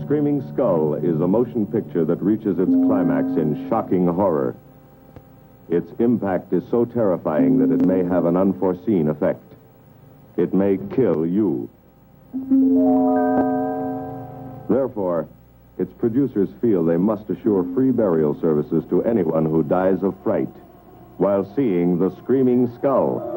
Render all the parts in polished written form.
Screaming Skull is a motion picture that reaches its climax in shocking horror. Its impact is so terrifying that it may have an unforeseen effect. It may kill you. Therefore, its producers feel they must assure free burial services to anyone who dies of fright while seeing The Screaming Skull.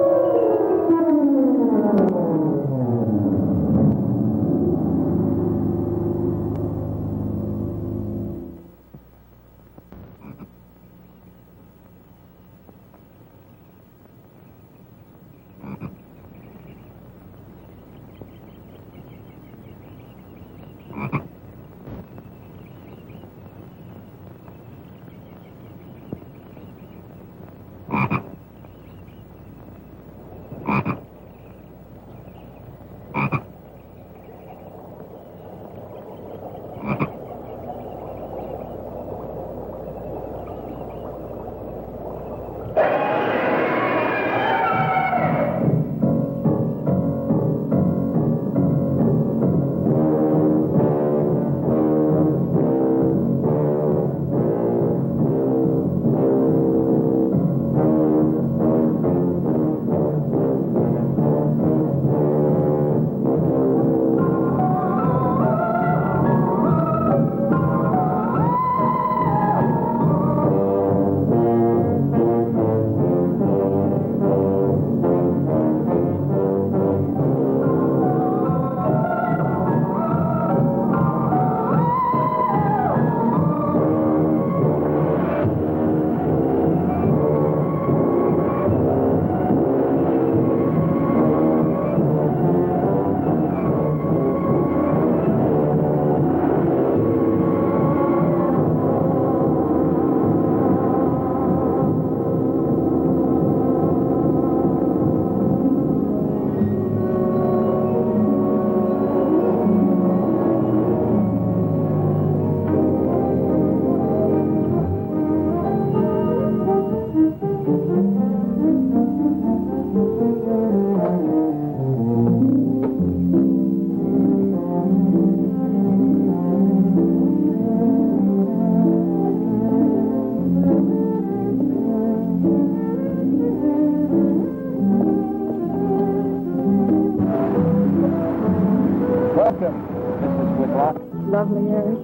Lovely, Eric.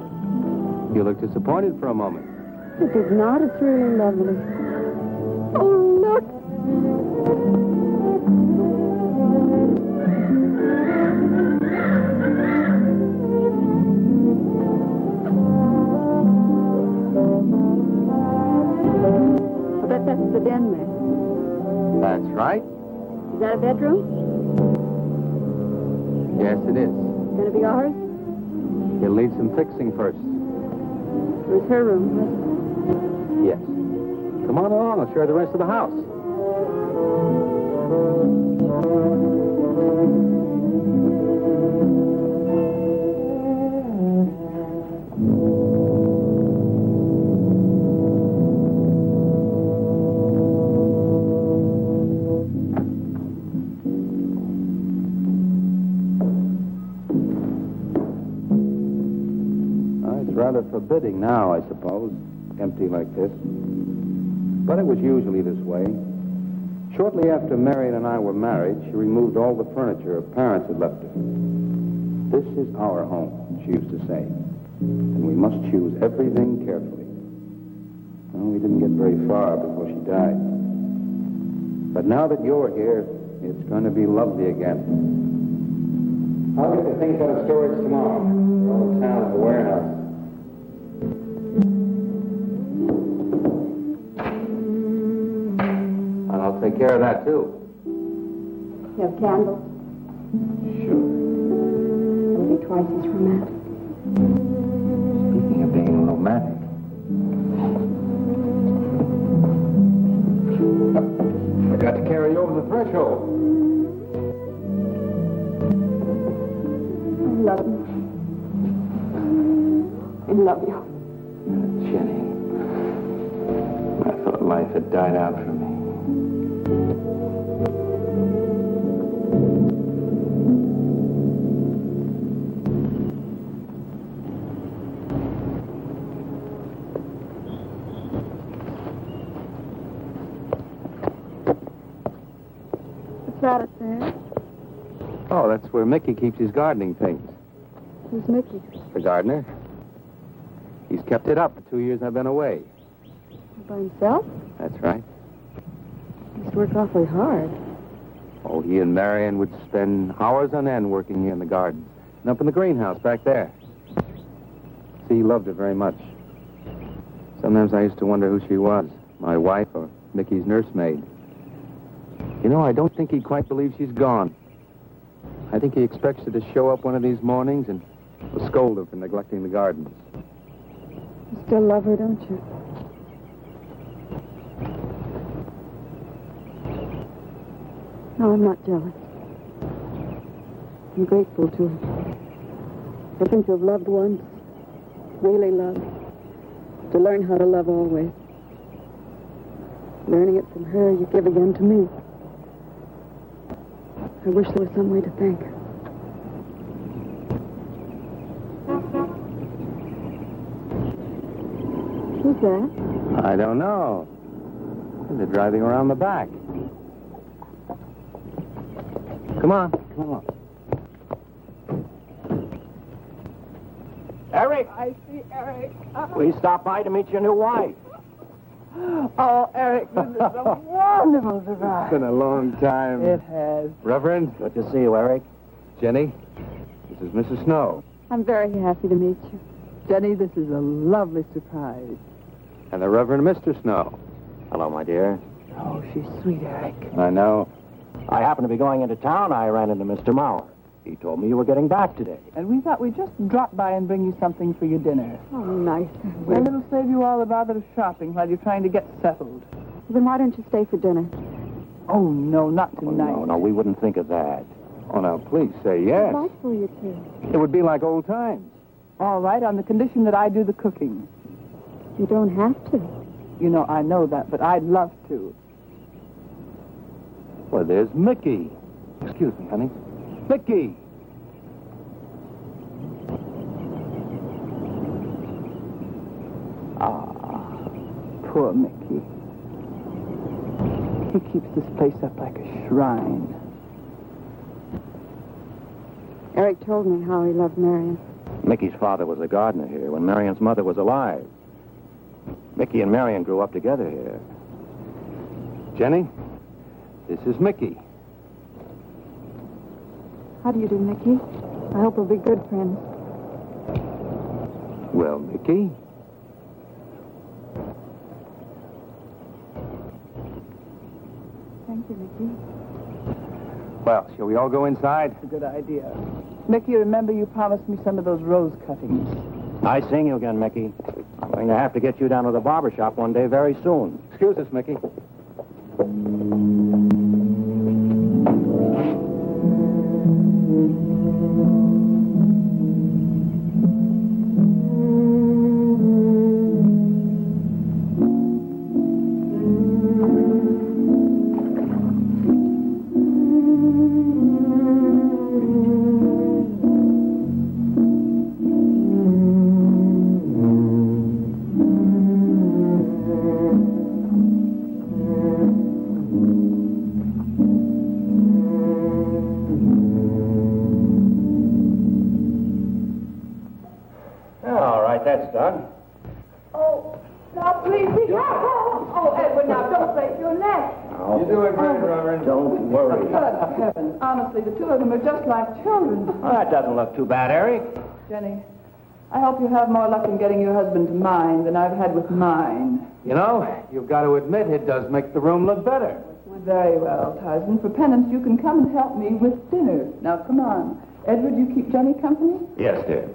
You look disappointed for a moment. This is not. It's really lovely. Oh, look. I bet that's the den there. That's right. Is that a bedroom? Yes, it is. Gonna be ours? You'll need some fixing first. Where's her room? Yes. Come on along. I'll show you the rest of the house. Rather forbidding now, I suppose, empty like this. But it was usually this way. Shortly after Marion and I were married, she removed all the furniture her parents had left her. This is our home, she used to say, and we must choose everything carefully. Well, we didn't get very far before she died. But now that you're here, it's going to be lovely again. I'll get the things out of storage tomorrow. They're all in town at the warehouse. I'll take care of that, too. You have candles? Sure. It'll be twice as romantic. Speaking of being romantic. I got to carry you over the threshold. I love you. I love you. Jenny, I thought life had died out for me. that's where Mickey keeps his gardening things. Who's Mickey? The gardener. He's kept it up the 2 years I've been away. By himself? That's right. He must work awfully hard. Oh, he and Marion would spend hours on end working here in the garden. And up in the greenhouse back there. See, he loved her very much. Sometimes I used to wonder who she was, my wife or Mickey's nursemaid. You know, I don't think he quite believes she's gone. I think he expects her to show up one of these mornings and will scold her for neglecting the gardens. You still love her, don't you? No, I'm not jealous. I'm grateful to her. I think to have loved once, really loved, to learn how to love always. Learning it from her, you give again to me. I wish there was some way to thank her. Who's that? I don't know. They're driving around the back. Come on, come on. Eric! I see Eric. We stopped by to meet your new wife. Oh, Eric, this is a wonderful It's surprise. been a long time. It has. Reverend, Good to see you, Eric. Jenny, this is Mrs. Snow. I'm very happy to meet you. Jenny, this is a lovely surprise. And the Reverend Mr. Snow. Hello, my dear. Oh, she's sweet, Eric. I know. I happened to be going into town. I ran into Mr. Mauer. He told me you were getting back today. And we thought we'd just drop by and bring you something for your dinner. Oh, nice. And it'll save you all the bother of shopping while you're trying to get settled. Then why don't you stay for dinner? Oh, no, not Oh, tonight. no, we wouldn't think of that. Oh, now, please say yes. I'd like for you to. It would be like old times. All right, on the condition that I do the cooking. You don't have to. You know, I know that, but I'd love to. Well, there's Mickey. Excuse me, honey. Mickey! Poor Mickey. He keeps this place up like a shrine. Eric told me how he loved Marion. Mickey's father was a gardener here when Marion's mother was alive. Mickey and Marion grew up together here. Jenny, this is Mickey. How do you do, Mickey? I hope we'll be good friends. Well, Mickey? Thank you, Mickey. Well, shall we all go inside? It's a good idea. Mickey, remember you promised me some of those rose cuttings. Nice seeing you again, Mickey. I'm going to have to get you down to the barber shop one day very soon. Excuse us, Mickey. All right, that's done. Oh, now please be careful. Oh, Edward, now don't break your neck. You're doing great, Reverend. Don't worry. Good heavens. Honestly, the two of them are just like children. Well, that doesn't look too bad, Eric. Jenny, I hope you have more luck in getting your husband to mine than I've had with mine. You know, you've got to admit it does make the room look better. Very well, Tarzan. For penance, you can come and help me with dinner. Now, come on. Edward, you keep Jenny company? Yes, dear.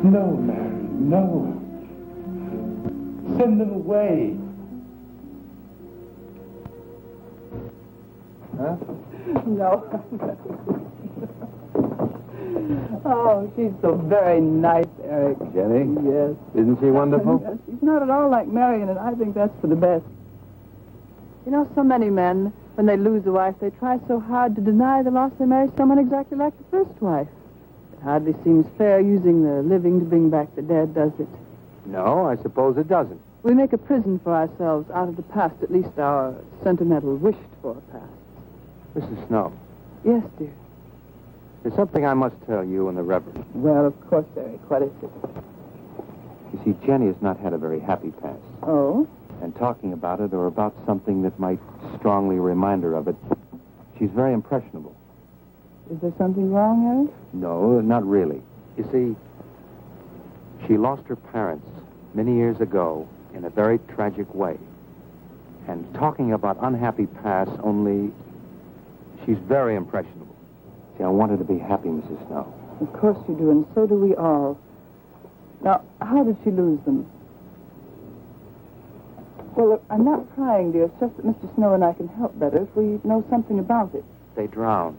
No, Mary, no. Send them away. Huh? No. Oh, she's so very nice, Eric. Jenny? Yes. Isn't she wonderful? She's not at all like Marion, and I think that's for the best. You know, so many men When they lose a wife, they try so hard to deny the loss they marry someone exactly like the first wife. It hardly seems fair using the living to bring back the dead, does it? No, I suppose it doesn't. We make a prison for ourselves out of the past, at least our sentimental, wished-for past. Mrs. Snow, Yes, dear. there's something I must tell you and the Reverend. Well, of course, Eric. What is it? You see, Jenny has not had a very happy past. Oh? And talking about it or about something that might strongly remind her of it, she's very impressionable. Is there something wrong, Eric? No, not really. You see, she lost her parents many years ago in a very tragic way. And talking about unhappy past, only she's very impressionable. See, I want her to be happy, Mrs. Snow. Of course you do, and so do we all. Now, how did she lose them? Well, look, I'm not prying, dear. It's just that Mr. Snow and I can help better if we know something about it. They drowned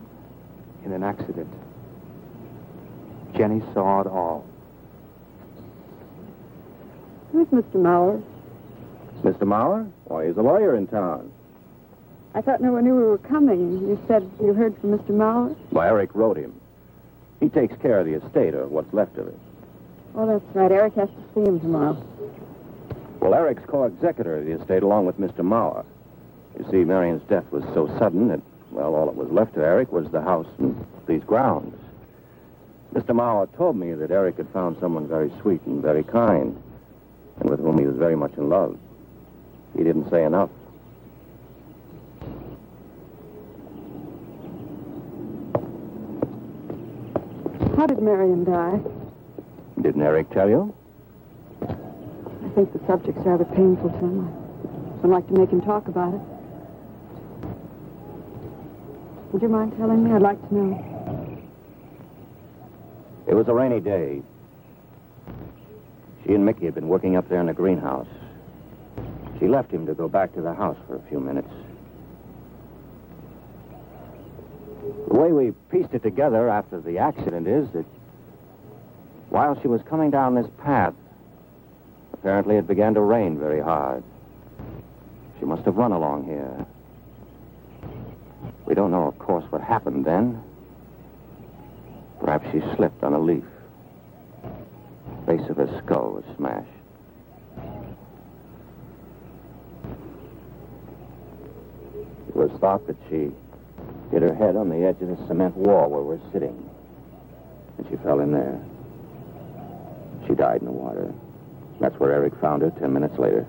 in an accident. Jenny saw it all. Who's Mr. Mauer? Mr. Mauer? Why, he's a lawyer in town. I thought no one knew we were coming. You said you heard from Mr. Mauer? Well, Eric wrote him. He takes care of the estate, or what's left of it. Oh, that's right. Eric has to see him tomorrow. Well, Eric's co-executor of the estate along with Mr. Mauer. You see, Marion's death was so sudden that, well, all that was left to Eric was the house and these grounds. Mr. Mauer told me that Eric had found someone very sweet and very kind, and with whom he was very much in love. He didn't say enough. How did Marion die? Didn't Eric tell you? I think the subject's rather painful to him. I don't like to make him talk about it. Would you mind telling me? I'd like to know. It was a rainy day. She and Mickey had been working up there in the greenhouse. She left him to go back to the house for a few minutes. The way we pieced it together after the accident is that while she was coming down this path, apparently it began to rain very hard. She must have run along here. We don't know, of course, what happened then. Perhaps she slipped on a leaf. The base of her skull was smashed. It was thought that she hit her head on the edge of the cement wall where we're sitting. And she fell in there. She died in the water. That's where Eric found her 10 minutes later.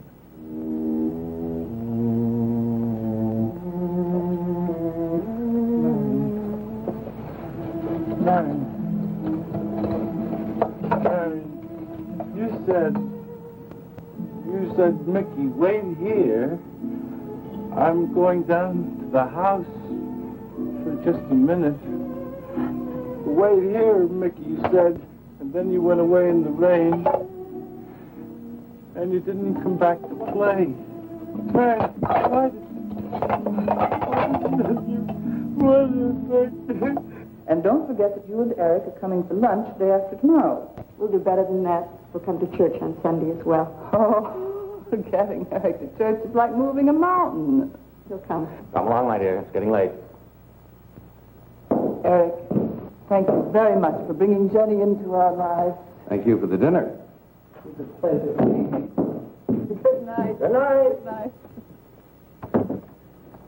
Marion, you said, Mickey, wait here. I'm going down to the house for just a minute. Wait here, Mickey, you said, and then you went away in the rain, and you didn't come back to play. Man, And don't forget that you and Eric are coming for lunch day after tomorrow. We'll do better than that. We'll come to church on Sunday as well. Oh, getting Eric to church is like moving a mountain. He'll come. Come along, my dear. It's getting late. Eric, thank you very much for bringing Jenny into our lives. Thank you for the dinner. It was a pleasure. Good night. Good night. Good night.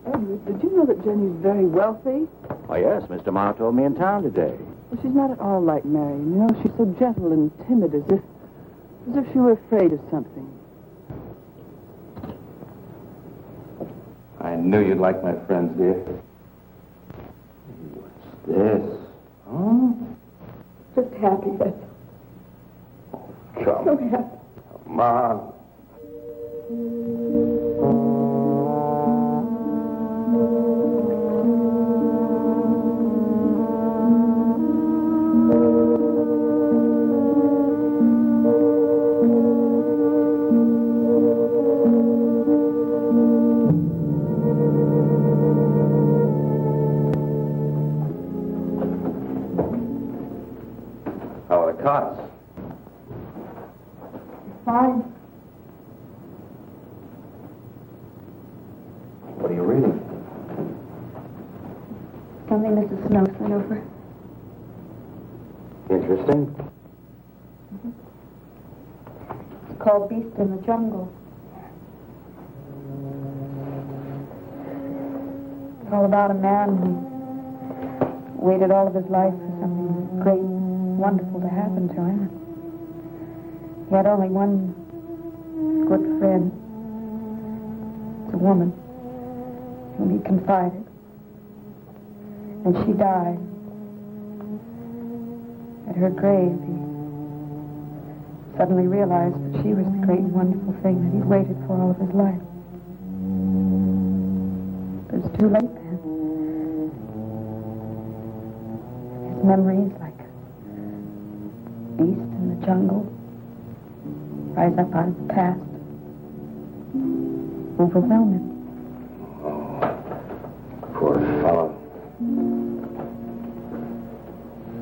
Edward, did you know that Jenny's very wealthy? Oh, yes. Mr. Mauer told me in town today. Well, she's not at all like Marion. You know, she's so gentle and timid, as if she were afraid of something. I knew you'd like my friends, dear. What's this? Huh? Just happy, that's all. Come. So happy. Come on. How are the cots? Fine. What are you reading? something Mrs. Snow sent over. Interesting. It's called Beast in the Jungle. It's all about a man who waited all of his life for something great, wonderful to happen to him. He had only one good friend. It's a woman whom he confided. And she died. At her grave, he suddenly realized that she was the great and wonderful thing that he'd waited for all of his life. But it was too late then. His memories, like a beast in the jungle, rise up out of the past, overwhelm him. Poor fellow.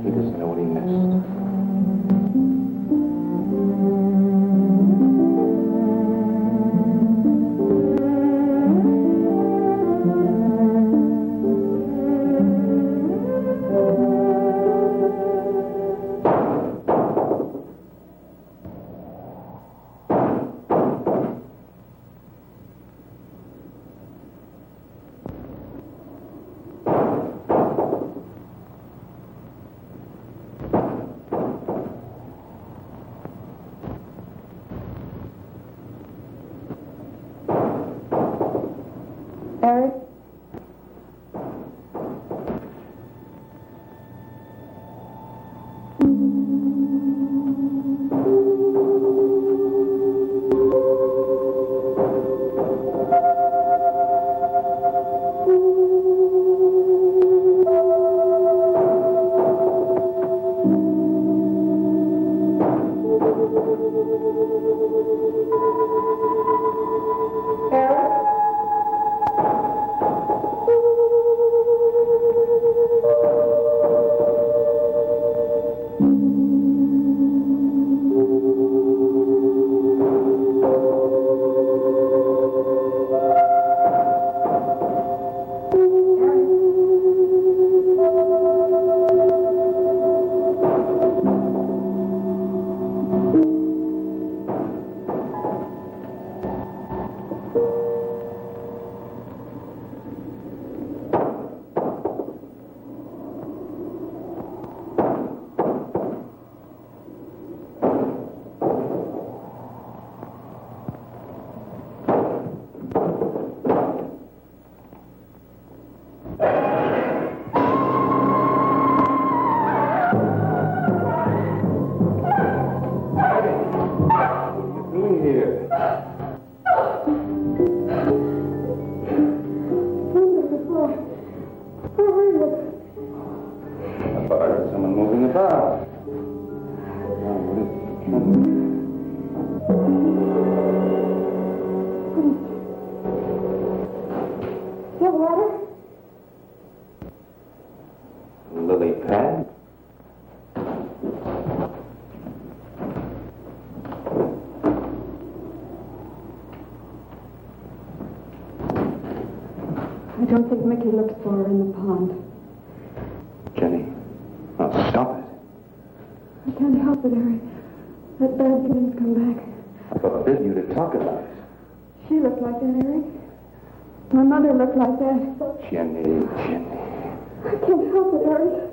He doesn't know what he missed. Eric? Lily pad? I don't think Mickey looks for her in the pond. Jenny, oh, stop it. I can't help it, Eric. That bad feeling's come back. I forbid you to talk about it. She looked like that, Eric. My mother looked like that. Jenny. I can't help it, Eric.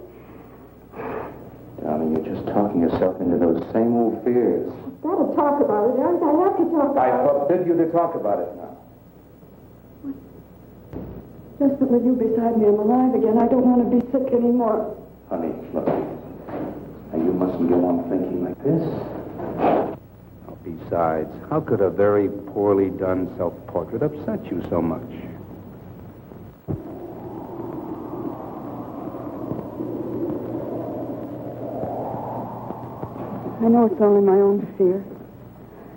Darling, you're just talking yourself into those same old fears. I've got to talk about it, Eric. I have to talk about I it. forbid you to talk about it now. Just that with you beside me, I'm alive again. I don't want to be sick anymore. Honey, look. Now, you mustn't go on thinking like this. Besides, how could a very poorly done self-portrait upset you so much? I know it's only my own fear.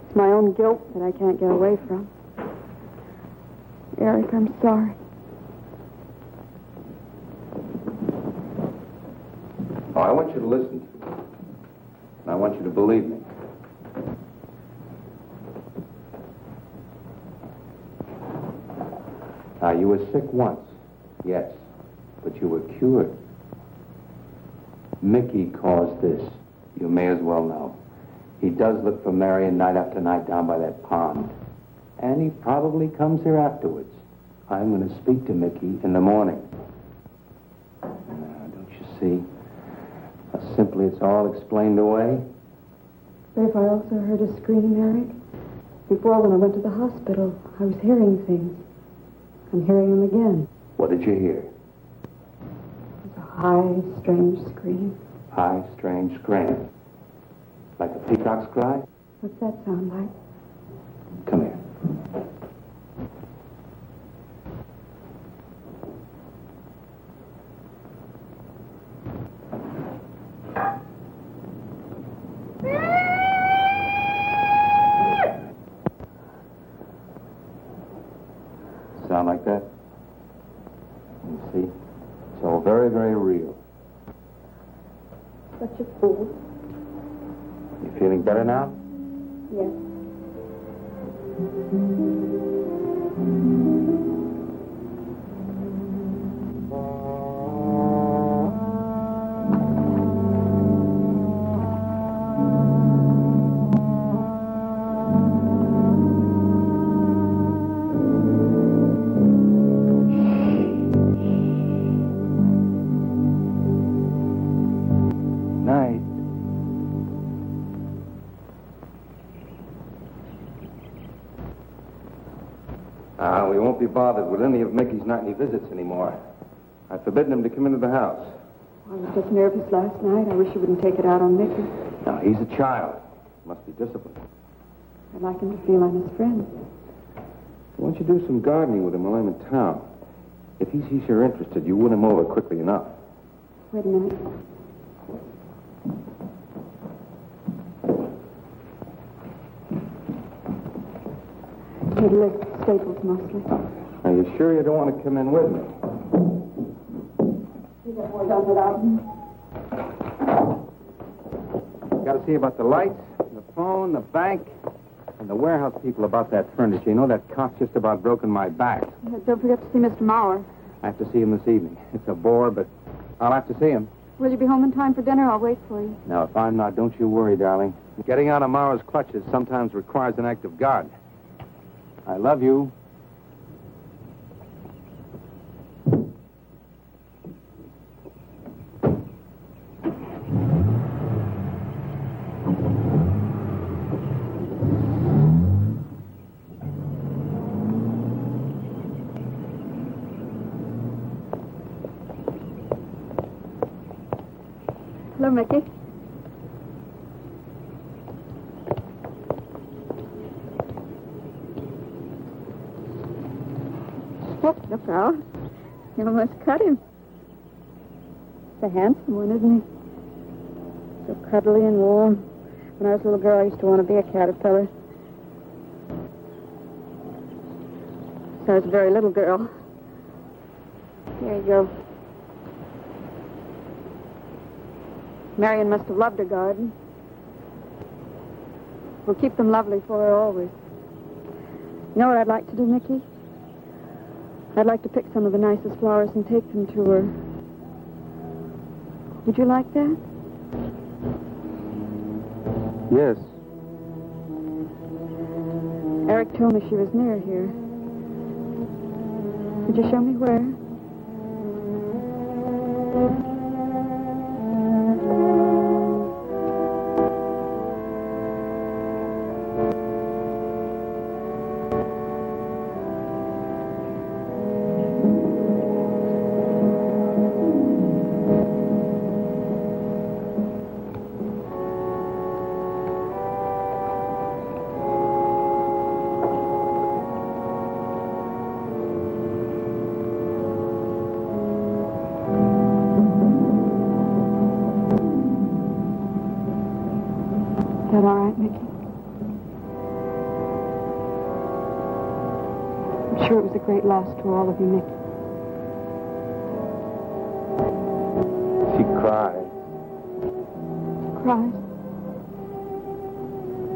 It's my own guilt that I can't get away from. Eric, I'm sorry. Oh, I want you to listen. And I want you to believe me. You were sick once, yes. but you were cured. Mickey caused this. You may as well know. He does look for Marion night after night down by that pond. And he probably comes here afterwards. I'm going to speak to Mickey in the morning. Don't you see? How simply it's all explained away? Rafe, I also heard a scream, Eric. Before, when I went to the hospital, I was hearing things. I'm hearing them again. What did you hear? It's a high, strange scream. High, strange scream. Like a peacock's cry? What's that sound like? Come here. Sound like that? You see? It's all very, very real. Such a fool. You feeling better now? Yes. Night. We won't be bothered with any of Mickey's nightly visits anymore. I've forbidden him to come into the house. I was just nervous last night. I wish you wouldn't take it out on Mickey. Now, he's a child. Must be disciplined. I'd like him to feel I'm his friend. Why don't you do some gardening with him while I'm in town? If he sees you're interested, you win him over quickly enough. Wait a minute. He'd live Staples mostly. Are you sure you don't want to come in with me? You get more done without me. Got to see about the lights, the phone, the bank, and the warehouse people about that furniture. You know, that cop's just about broken my back. Don't forget to see Mr. Mauer. I have to see him this evening. It's a bore, but I'll have to see him. Will you be home in time for dinner? I'll wait for you. Now, if I'm not, don't you worry, darling. Getting out of Mauer's clutches sometimes requires an act of God. I love you. Hello, Mickey. Oh, look out. You almost cut him. He's a handsome one, isn't he? So cuddly and warm. When I was a little girl, I used to want to be a caterpillar. So I was a very little girl. Here you go. Marion must have loved her garden. We'll keep them lovely for her always. You know what I'd like to do, Mickey? I'd like to pick some of the nicest flowers and take them to her. Would you like that? Yes. Eric told me she was near here. Could you show me where? Is that all right, Mickey? I'm sure it was a great loss to all of you, Mickey. She cried Cries?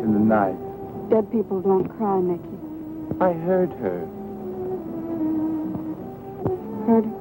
in the night. Dead people don't cry, Mickey. I heard her. Heard her?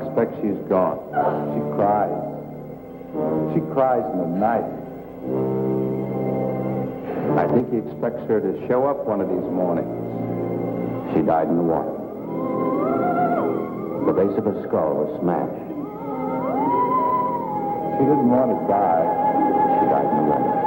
expect she's gone. She cries. She cries in the night. I think he expects her to show up one of these mornings. She died in the water. The base of her skull was smashed. She didn't want to die. She died in the water.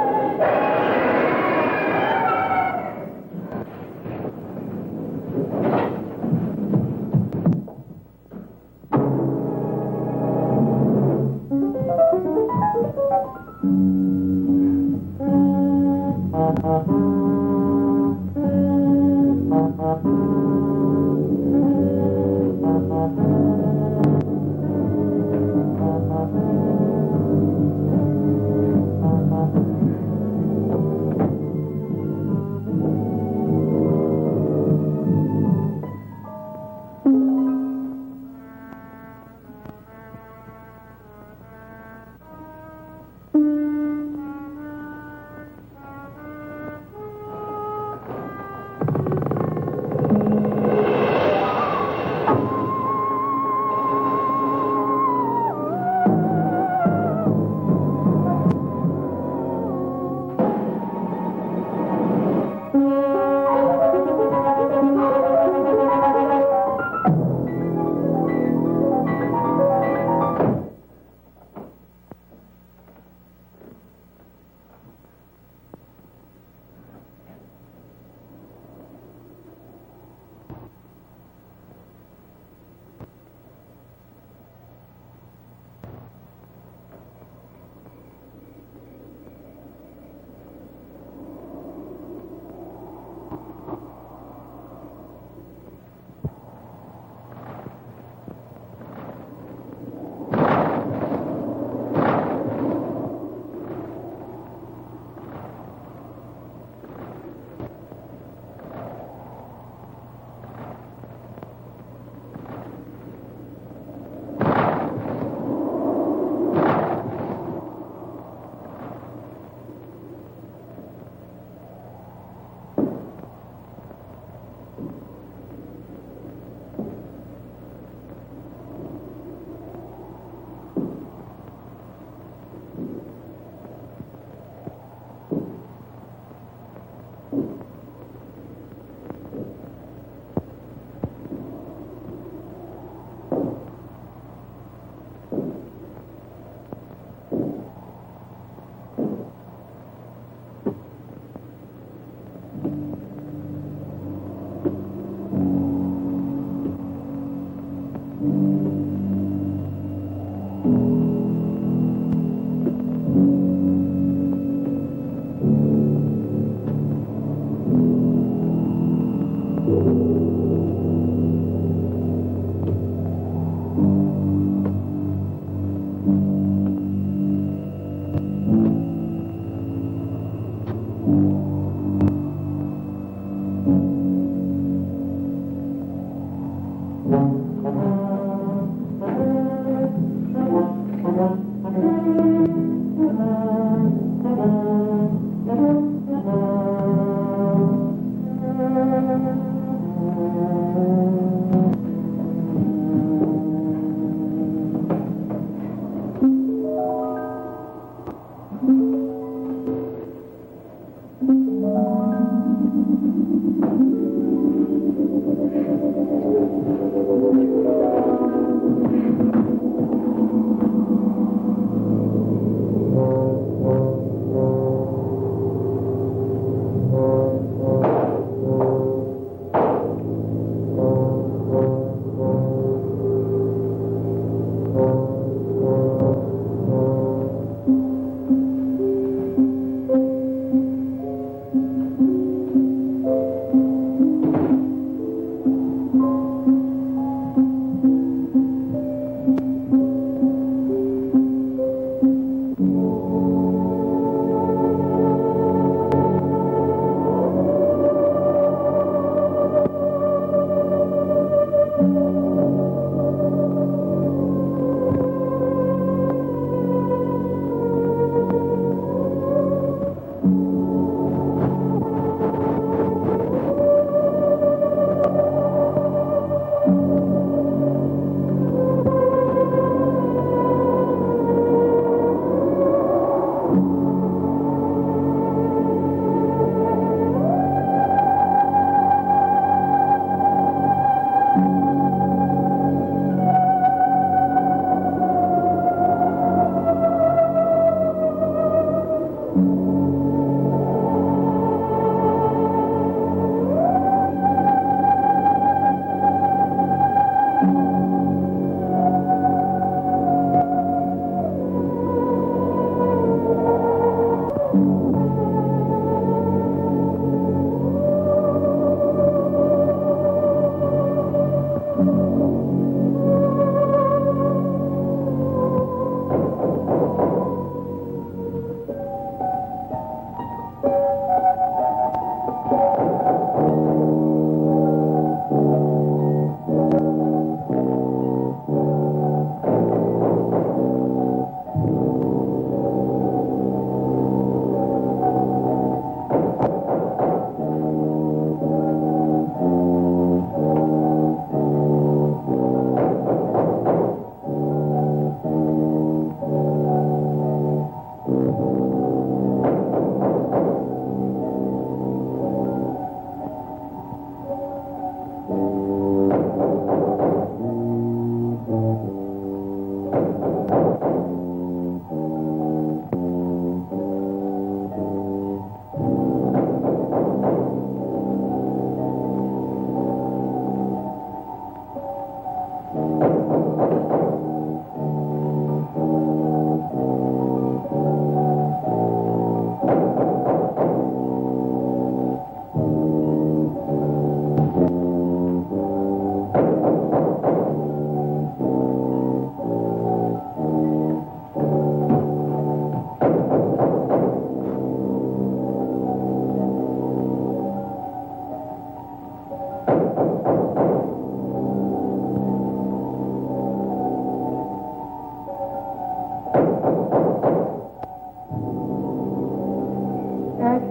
Eric?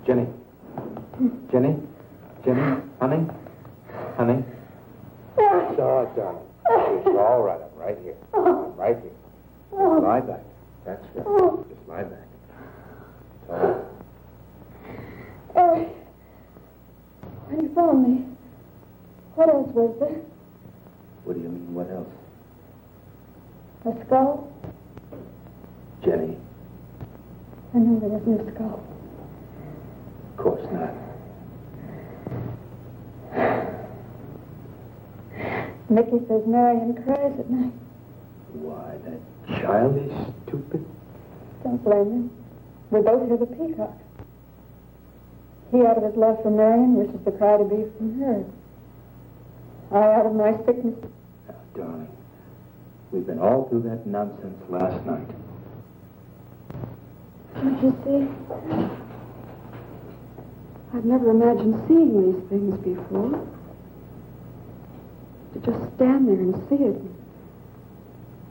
Jenny? Jenny? Jenny? Honey? Honey? It's all right, darling. It's all right. I'm right here. I'm right here. Just lie back. That's right. Just lie back. It's all right. Eric, when you found me, what else was there? What do you mean, what else? A skull? Jenny? I knew there wasn't a skull. Of course not. Mickey says Marion cries at night. Why, that child is stupid. Don't blame him. We both hear the peacock. He out of his love for Marion wishes the cry to be from her. I out of my sickness. Now, darling, we've been all through that nonsense last night. Don't you see? I've never imagined seeing these things before. To just stand there and see it.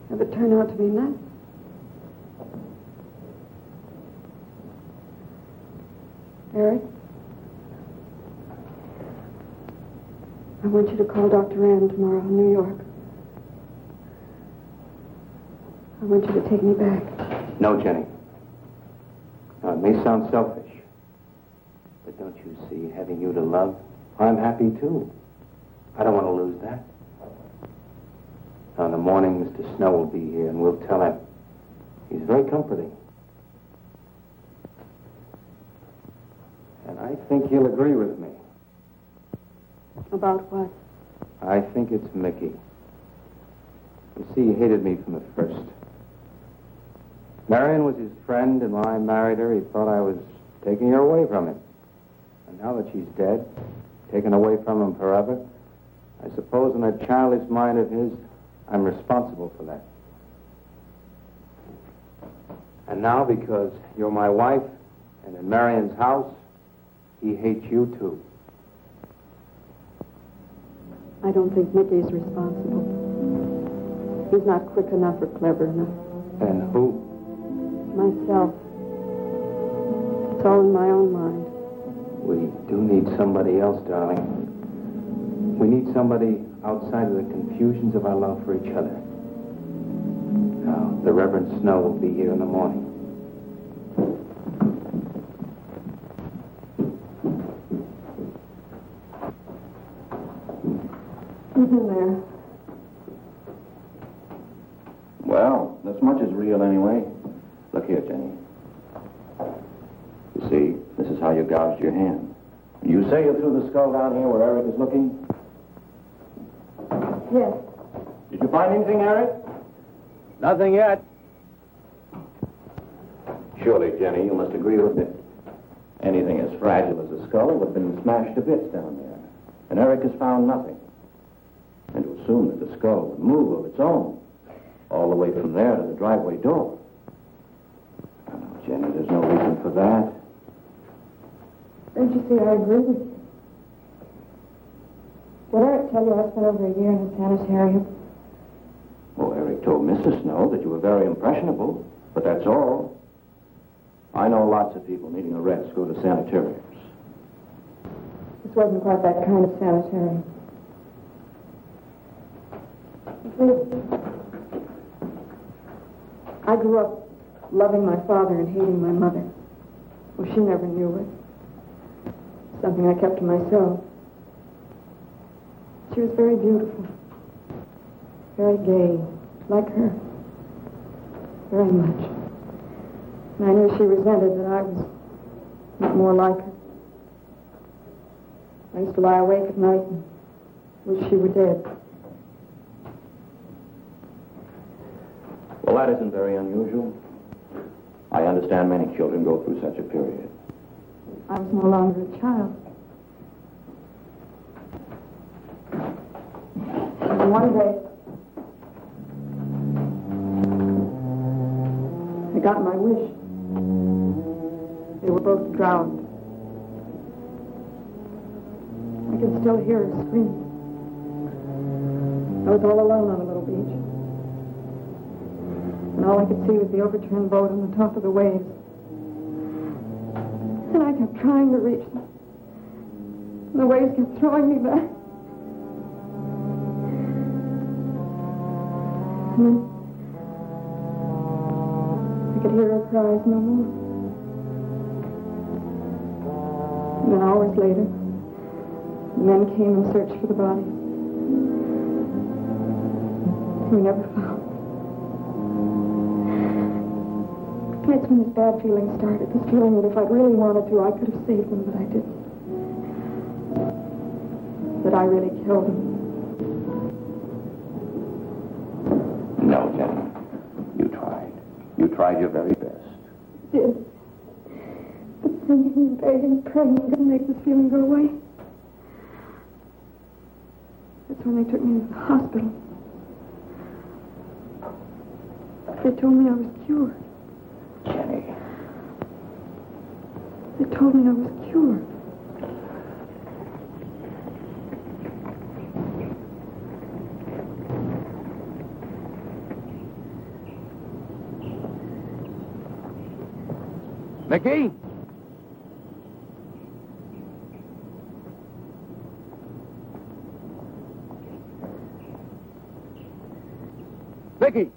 Have it turn out to be nothing. Eric? I want you to call Dr. Ann tomorrow in New York. I want you to take me back. No, Jenny. Now, it may sound selfish, but don't you see, having you to love, I'm happy too. I don't want to lose that. Now, in the morning, Mr. Snow will be here, and we'll tell him. He's very comforting. And I think he'll agree with me. About what? I think it's Mickey. You see, he hated me from the first. Marion was his friend, and when I married her, he thought I was taking her away from him. And now that she's dead, taken away from him forever, I suppose in that childish mind of his, I'm responsible for that. And now, because you're my wife, and in Marion's house, he hates you too. I don't think Mickey's responsible. He's not quick enough or clever enough. And who? Myself. It's all in my own mind. We do need somebody else, darling. We need somebody outside of the confusions of our love for each other. Now, the Reverend Snow will be here in the morning. He's in there. Well, this much is real anyway. Look here, Jenny. You see, this is how you gouged your hand. You say you threw the skull down here where Eric is looking? Yes. Did you find anything, Eric? Nothing yet. Surely, Jenny, you must agree with me. Anything as fragile as a skull would have been smashed to bits down there. And Eric has found nothing. And to assume that the skull would move of its own, all the way from there to the driveway door. Oh, no, Jenny, there's no reason for that. Don't you see, I agree with you. Did Eric tell you I spent over a year in a sanitarium? Oh, Eric told Mrs. Snow that you were very impressionable, but that's all. I know lots of people needing a rest go to sanitariums. This wasn't quite that kind of sanitarium. I grew up loving my father and hating my mother. Well, she never knew it. Something I kept to myself. She was very beautiful. very gay, like her. Very much. And I knew she resented that I was not more like her. I used to lie awake at night and wish she were dead. Well, that isn't very unusual. I understand many children go through such a period. I was no longer a child. And one day, I got my wish. They were both drowned. I can still hear her scream. I was all alone on a little beach. And all I could see was the overturned boat on the top of the waves. And I kept trying to reach them. And the waves kept throwing me back. And then I could hear her cries no more. And then hours later, the men came and searched for the bodies. We never found. That's when this bad feeling started. This feeling that if I'd really wanted to, I could have saved them, but I didn't. That I really killed them. No, Jenny. You tried. You tried your very best. I did. But praying and begging and praying couldn't make this feeling go away. That's when they took me to the hospital. They told me I was cured. Jenny. They told me I was cured. Mickey? Mickey!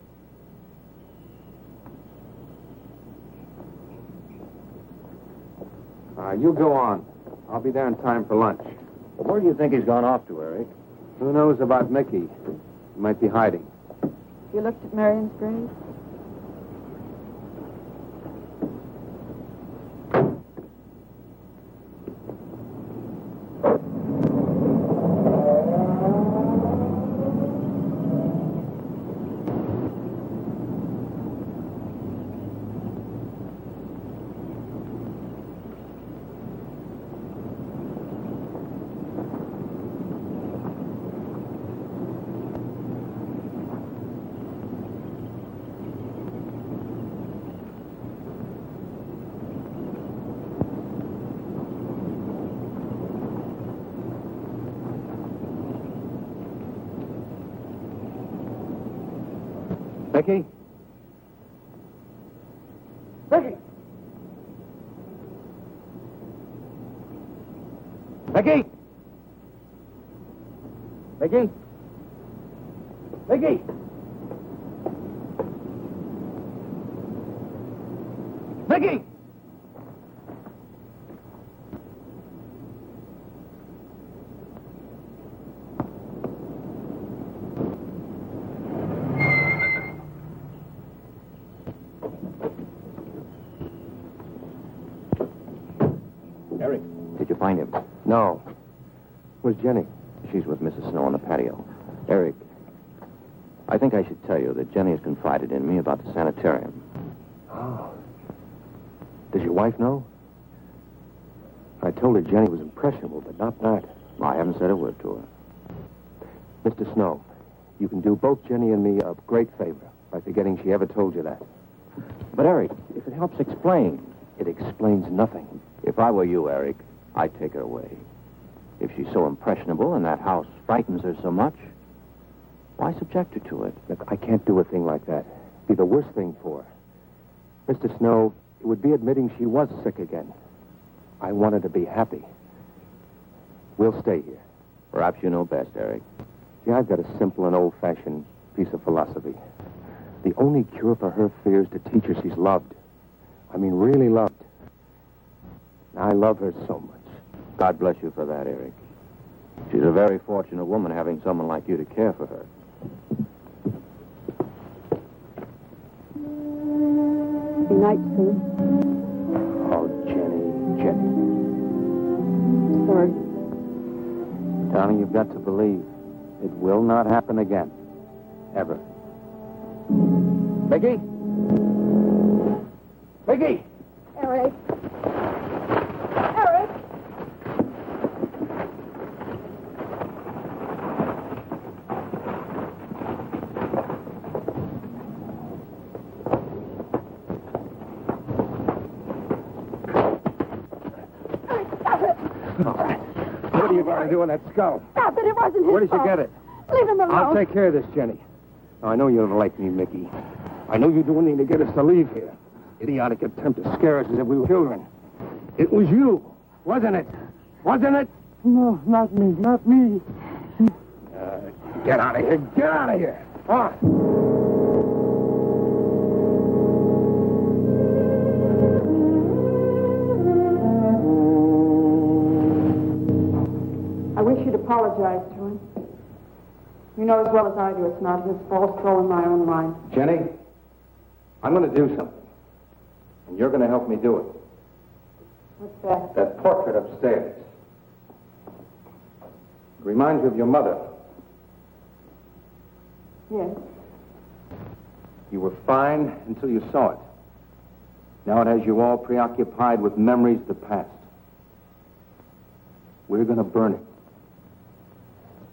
You go on. I'll be there in time for lunch. Well, where do you think he's gone off to, Eric? Who knows about Mickey? He might be hiding. You looked at Marion's grave? Mickey? Mickey! Mickey! Mickey? Mickey! Mickey! Eric, did you find him? No. Where's Jenny? She's with Mrs. Snow on the patio. Eric, I think I should tell you that Jenny has confided in me about the sanitarium. Oh. Does your wife know? I told her Jenny was impressionable, but not that. I haven't said a word to her. Mr. Snow, you can do both Jenny and me a great favor by forgetting she ever told you that. But, Eric, if it helps explain. It explains nothing. If I were you, Eric, I'd take her away. If she's so impressionable and that house frightens her so much, why subject her to it? Look, I can't do a thing like that. It'd be the worst thing for her. Mr. Snow, it would be admitting she was sick again. I want her to be happy. We'll stay here. Perhaps you know best, Eric. See, I've got a simple and old-fashioned piece of philosophy. The only cure for her fear is to teach her she's loved. I mean, really loved. I love her so much. God bless you for that, Eric. She's a very fortunate woman having someone like you to care for her. night soon. Oh, Jenny. Sorry. Darling, you've got to believe it will not happen again. Ever. Vicky? Vicky! Eric. Eric! Stop it! What are you going to do with that skull? Stop it! It wasn't his Where did you fault. get it? Leave him alone. I'll take care of this, Jenny. Oh, I know you don't like me, Mickey. I know you do anything to get us to leave here. Idiotic attempt to scare us as if we were children. It was you, wasn't it? Wasn't it? No, not me, not me. Get out of here. Get out of here. On. I wish you'd apologize to him. You know as well as I do it's not his fault. It's all in my own mind. Jenny, I'm going to do something. And you're going to help me do it. What's that? That portrait upstairs. It reminds you of your mother. Yes. You were fine until you saw it. Now it has you all preoccupied with memories of the past. We're going to burn it.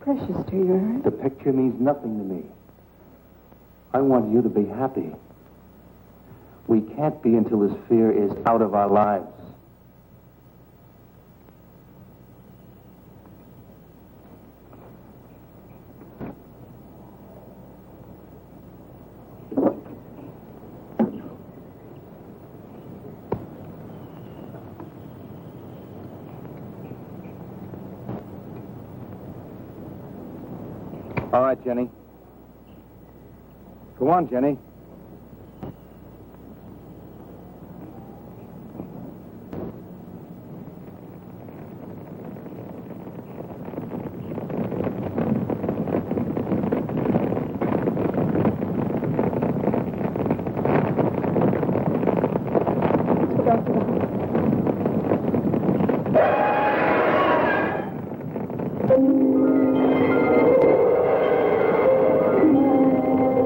Precious to you, Eric. The picture means nothing to me. I want you to be happy. We can't be until this fear is out of our lives. All right, Jenny. Go on, Jenny. Let's go back to the house.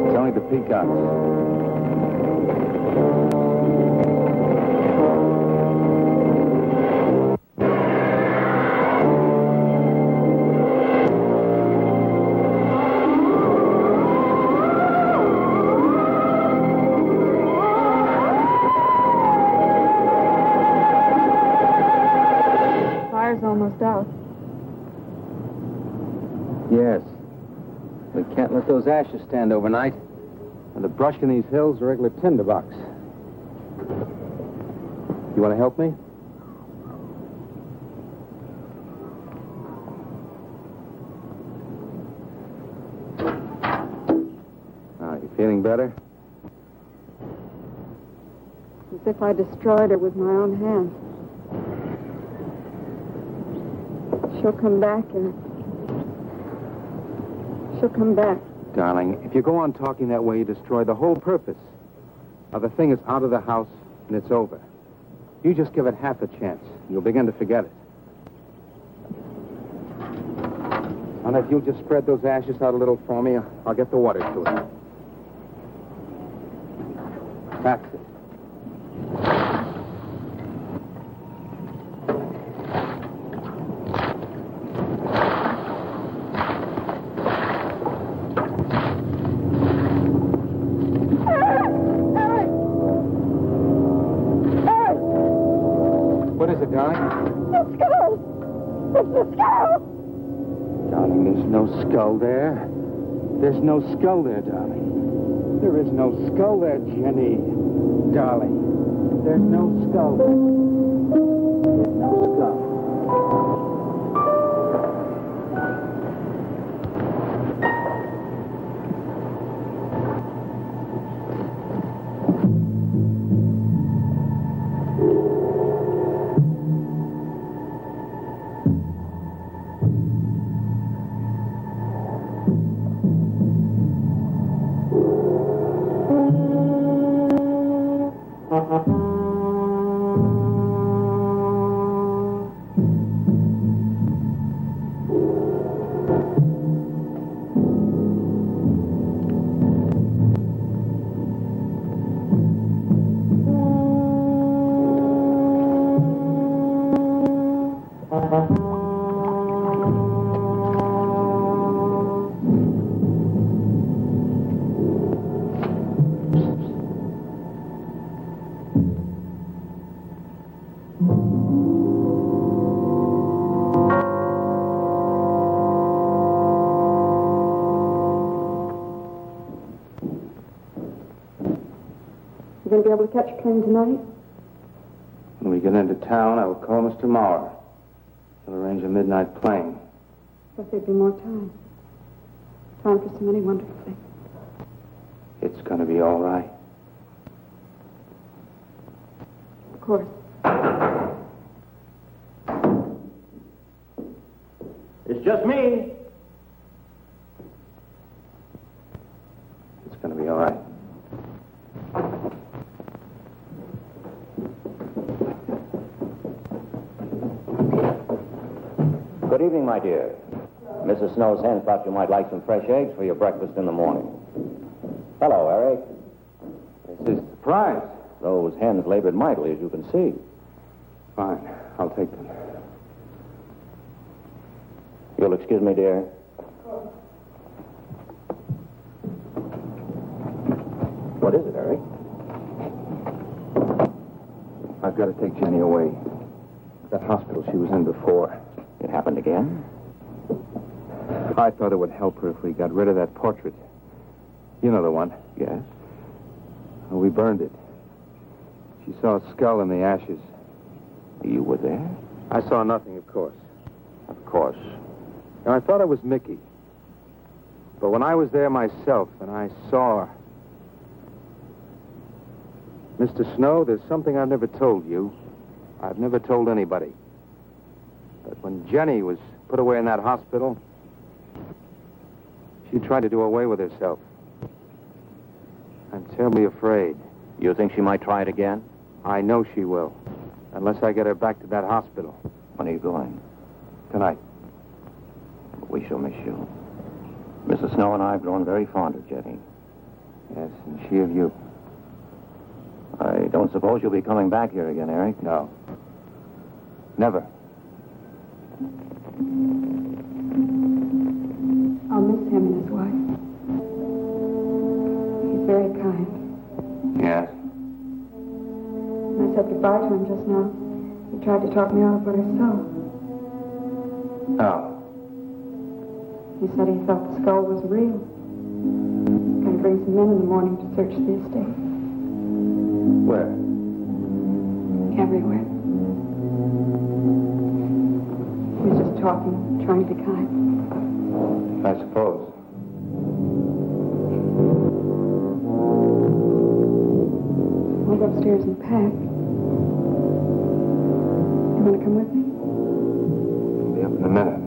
It's only the peacocks. Fire's almost out. Yes. We can't let those ashes stand overnight. And the brush in these hills are a regular tinderbox. You want to help me? You feeling better? As if I destroyed her with my own hands. She'll come back, Eric. She'll come back. Darling, if you go on talking that way, you destroy the whole purpose. Now, the thing is out of the house, and it's over. You just give it half a chance, and you'll begin to forget it. And if you'll just spread those ashes out a little for me, I'll get the water to it. That's it. What is it, darling? The skull! It's the skull! Darling, there's no skull there. There's no skull there, darling. There is no skull there, Jenny. Darling, there's no skull there. There's no skull. You going to be able to catch a train tonight? When we get into town, I will call Mr. Maurer. He'll arrange a midnight plane. Thought there'd be more time. Time for so many wonderful things. It's going to be all right. Of course. It's just me. It's going to be all right. Good evening, my dear. Mrs. Snow's hen thought you might like some fresh eggs for your breakfast in the morning. Hello, Eric. This is a surprise. Those hens labored mightily, as you can see. Fine. I'll take them. You'll excuse me, dear. What is it, Eric? I've got to take Jenny away. That hospital she was in before. It happened again? I thought it would help her if we got rid of that portrait. You know the one. Yes. Well, we burned it. She saw a skull in the ashes. You were there? I saw nothing, of course. Of course. And I thought it was Mickey. But when I was there myself and I saw her... Mr. Snow, there's something I've never told you. I've never told anybody. But when Jenny was put away in that hospital, she tried to do away with herself. I'm terribly afraid. You think she might try it again? I know she will. Unless I get her back to that hospital. When are you going? Tonight. We shall miss you. Mrs. Snow and I have grown very fond of Jenny. Yes, and she of you. I don't suppose you'll be coming back here again, Eric? No. Never. I'll miss him and his wife. He's very kind. Yes. When I said goodbye to him just now, he tried to talk me out of what I saw. Oh. He said he thought the skull was real. He's going to bring some men in the morning to search the estate. Where? Everywhere. He was just talking, trying to be kind. I suppose. I'll go upstairs and pack. You want to come with me? I'll be up in a minute.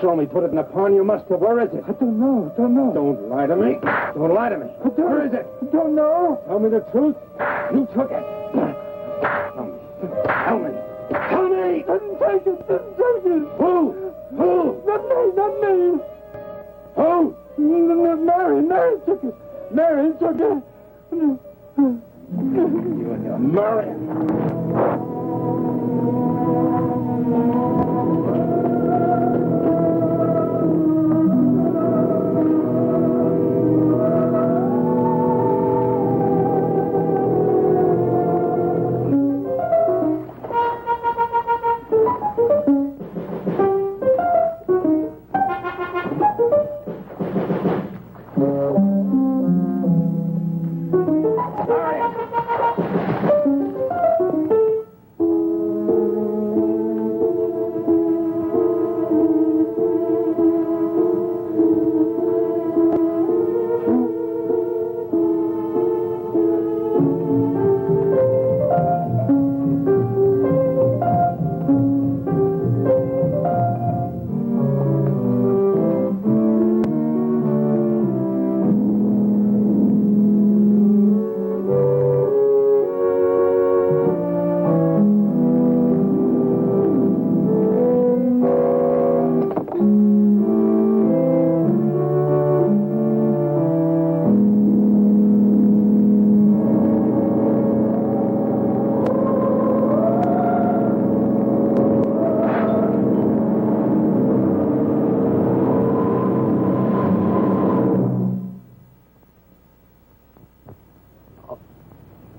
show me. Put it in a pawn. You must have. Where is it? I don't know. Don't lie to me. Don't lie to me. Where is it? I don't know. Tell me the truth. You took it. Tell me. Tell me. Didn't take it. Who? Not me. Who? Mary took it. Mary took it. You and your Marion.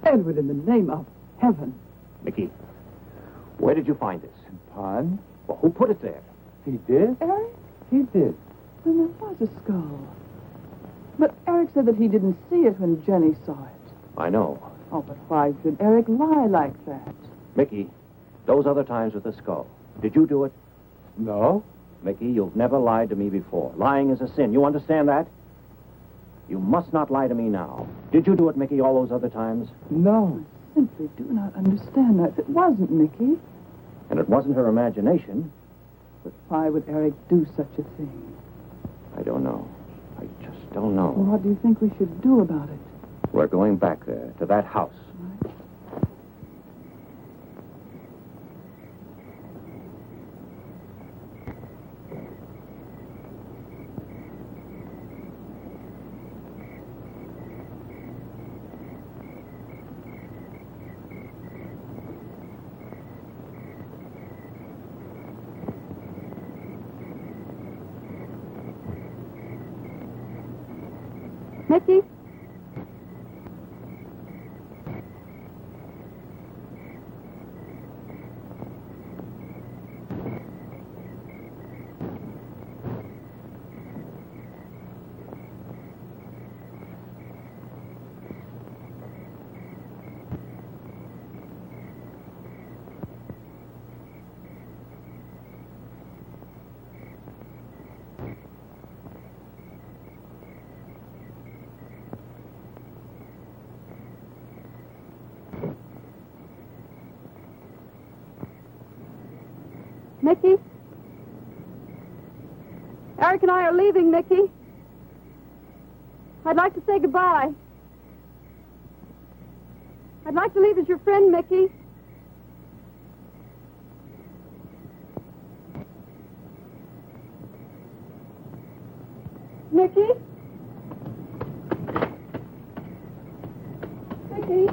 Edward, in the name of heaven. Mickey, where did you find this? Pond? Well, who put it there? He did? Eric? He did. Then there was a skull. But Eric said that he didn't see it when Jenny saw it. I know. Oh, but why should Eric lie like that? Mickey, those other times with the skull. Did you do it? No. Mickey, you've never lied to me before. Lying is a sin. You understand that? You must not lie to me now. Did you do it, Mickey, all those other times? No. I simply do not understand that. It wasn't Mickey. And it wasn't her imagination. But why would Eric do such a thing? I don't know. I just don't know. Well, what do you think we should do about it? We're going back there, to that house. Right. Mickey? Mickey? Eric and I are leaving, Mickey. I'd like to say goodbye. I'd like to leave as your friend, Mickey. Mickey? Mickey?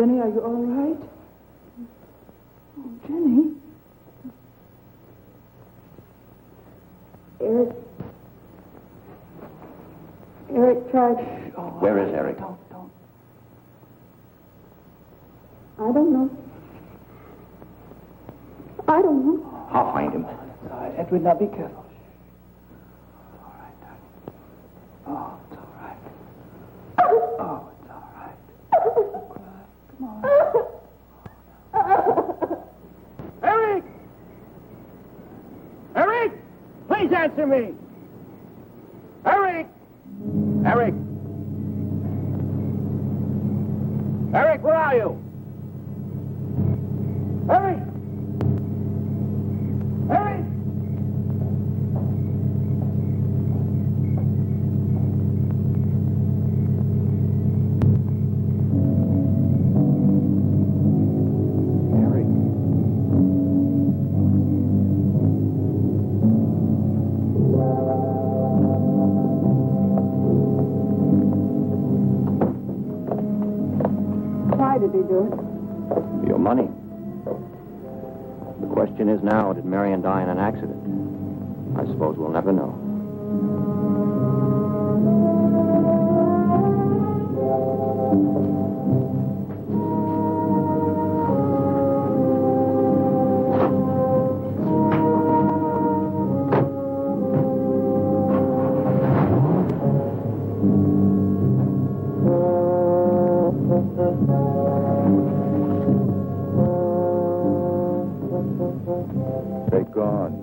Jenny, are you all right? Oh, Jenny. Eric tried. Where is Eric? Don't. I don't know. I don't know. I'll find him. It's all right, Edward. Now be careful. It's all right, darling. Oh, it's all right. Oh, it's all right. Don't cry. Come on. Eric! Eric! Please answer me! Eric! Eric! Eric, where are you? Eric! Eric! Why did he do it? Your money. The question is now, did Marion die in an accident? I suppose we'll never know. They're gone.